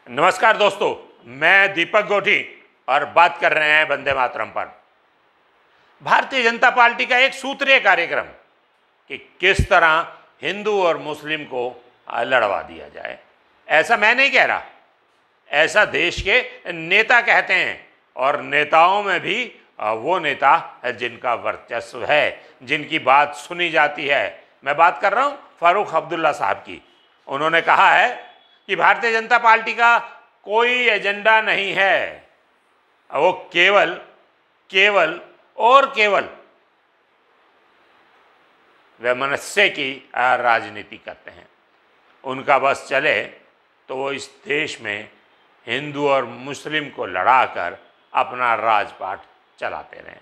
नमस्कार दोस्तों, मैं दीपक गोठी और बात कर रहे हैं वंदे मातरम पर। भारतीय जनता पार्टी का एक सूत्रीय कार्यक्रम कि किस तरह हिंदू और मुस्लिम को लड़वा दिया जाए, ऐसा मैं नहीं कह रहा, ऐसा देश के नेता कहते हैं। और नेताओं में भी वो नेता जिनका वर्चस्व है, जिनकी बात सुनी जाती है। मैं बात कर रहा हूँ फारूक अब्दुल्ला साहब की। उन्होंने कहा है कि भारतीय जनता पार्टी का कोई एजेंडा नहीं है, वो केवल वैमनस्य की राजनीति करते हैं। उनका बस चले तो वो इस देश में हिंदू और मुस्लिम को लड़ाकर अपना राजपाट चलाते रहें।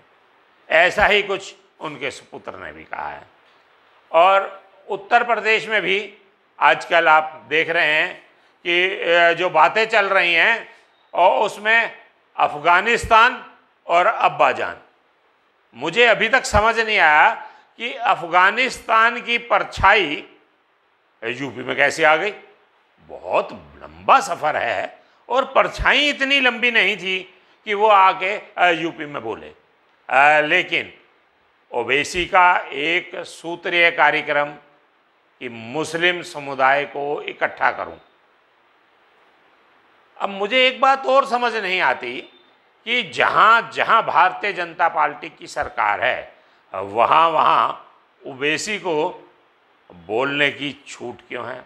ऐसा ही कुछ उनके सुपुत्र ने भी कहा है। और उत्तर प्रदेश में भी आजकल आप देख रहे हैं कि जो बातें चल रही हैं और उसमें अफ़गानिस्तान और अब्बाजान, मुझे अभी तक समझ नहीं आया कि अफ़गानिस्तान की परछाई यूपी में कैसे आ गई। बहुत लंबा सफ़र है और परछाई इतनी लंबी नहीं थी कि वो आके यूपी में बोले। लेकिन ओवैसी का एक सूत्रीय कार्यक्रम कि मुस्लिम समुदाय को इकट्ठा करूं। अब मुझे एक बात और समझ नहीं आती कि जहां जहां भारतीय जनता पार्टी की सरकार है, वहां ओवैसी को बोलने की छूट क्यों है।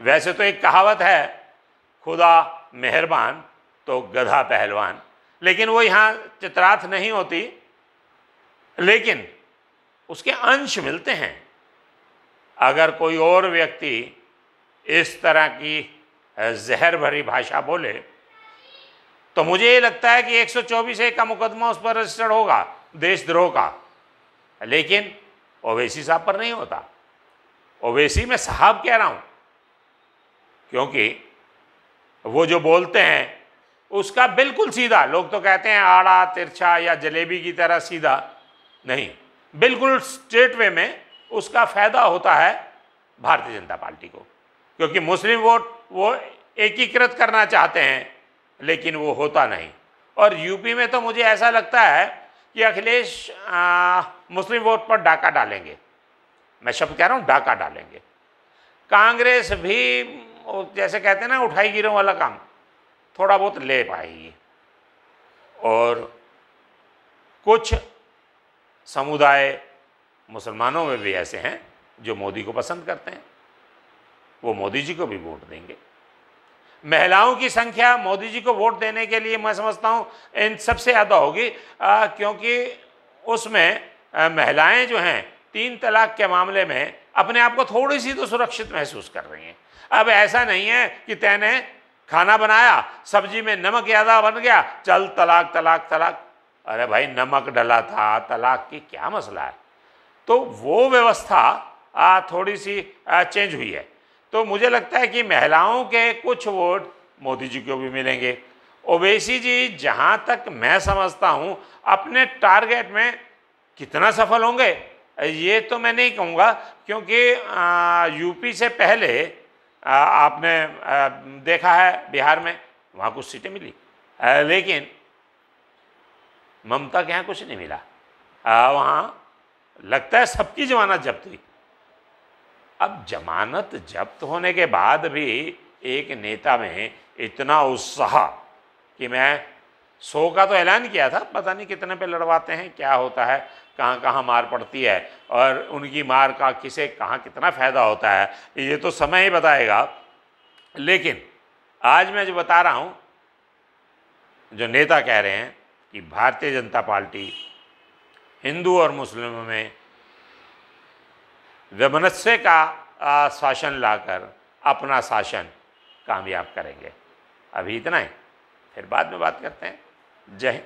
वैसे तो एक कहावत है, खुदा मेहरबान तो गधा पहलवान, लेकिन वो यहाँ चित्रार्थ नहीं होती, लेकिन उसके अंश मिलते हैं। अगर कोई और व्यक्ति इस तरह की जहर भरी भाषा बोले तो मुझे ये लगता है कि 124A का मुकदमा उस पर रजिस्टर्ड होगा, देशद्रोह का। लेकिन ओवैसी साहब पर नहीं होता। ओवैसी में साहब कह रहा हूं क्योंकि वो जो बोलते हैं उसका बिल्कुल सीधा, लोग तो कहते हैं आड़ा तिरछा या जलेबी की तरह सीधा नहीं, बिल्कुल स्ट्रेट वे में उसका फायदा होता है भारतीय जनता पार्टी को। क्योंकि मुस्लिम वोट वो एकीकृत करना चाहते हैं, लेकिन वो होता नहीं। और यूपी में तो मुझे ऐसा लगता है कि अखिलेश मुस्लिम वोट पर डाका डालेंगे। मैं शब्द कह रहा हूँ, डाका डालेंगे। कांग्रेस भी जैसे कहते हैं ना, उठाई गिरों वाला काम थोड़ा बहुत ले पाएगी। और कुछ समुदाय मुसलमानों में भी ऐसे हैं जो मोदी को पसंद करते हैं, वो मोदी जी को भी वोट देंगे। महिलाओं की संख्या मोदी जी को वोट देने के लिए मैं समझता हूँ इन सबसे ज़्यादा होगी, क्योंकि उसमें महिलाएं जो हैं 3 तलाक के मामले में अपने आप को थोड़ी सी तो सुरक्षित महसूस कर रही हैं। अब ऐसा नहीं है कि तैने खाना बनाया, सब्जी में नमक ज़्यादा बन गया, चल तलाक तलाक तलाक। अरे भाई, नमक डला था, तलाक की क्या मसला है। तो वो व्यवस्था थोड़ी सी चेंज हुई है। तो मुझे लगता है कि महिलाओं के कुछ वोट मोदी जी को भी मिलेंगे। ओवैसी जी जहाँ तक मैं समझता हूँ अपने टारगेट में कितना सफल होंगे ये तो मैं नहीं कहूँगा, क्योंकि यूपी से पहले आपने देखा है बिहार में, वहाँ कुछ सीटें मिली, लेकिन ममता के यहाँ कुछ नहीं मिला। वहाँ लगता है सबकी जमानत जब्त हुई। अब जमानत जब्त होने के बाद भी एक नेता में इतना उत्साह कि मैं 100 का तो ऐलान किया था, पता नहीं कितने पे लड़वाते हैं, क्या होता है, कहाँ कहाँ मार पड़ती है और उनकी मार का किसे कहाँ कितना फ़ायदा होता है, ये तो समय ही बताएगा। लेकिन आज मैं जो बता रहा हूँ, जो नेता कह रहे हैं कि भारतीय जनता पार्टी हिंदू और मुस्लिमों में वैमनस्य का शासन लाकर अपना शासन कामयाब करेंगे। अभी इतना ही, फिर बाद में बात करते हैं। जय हिंद।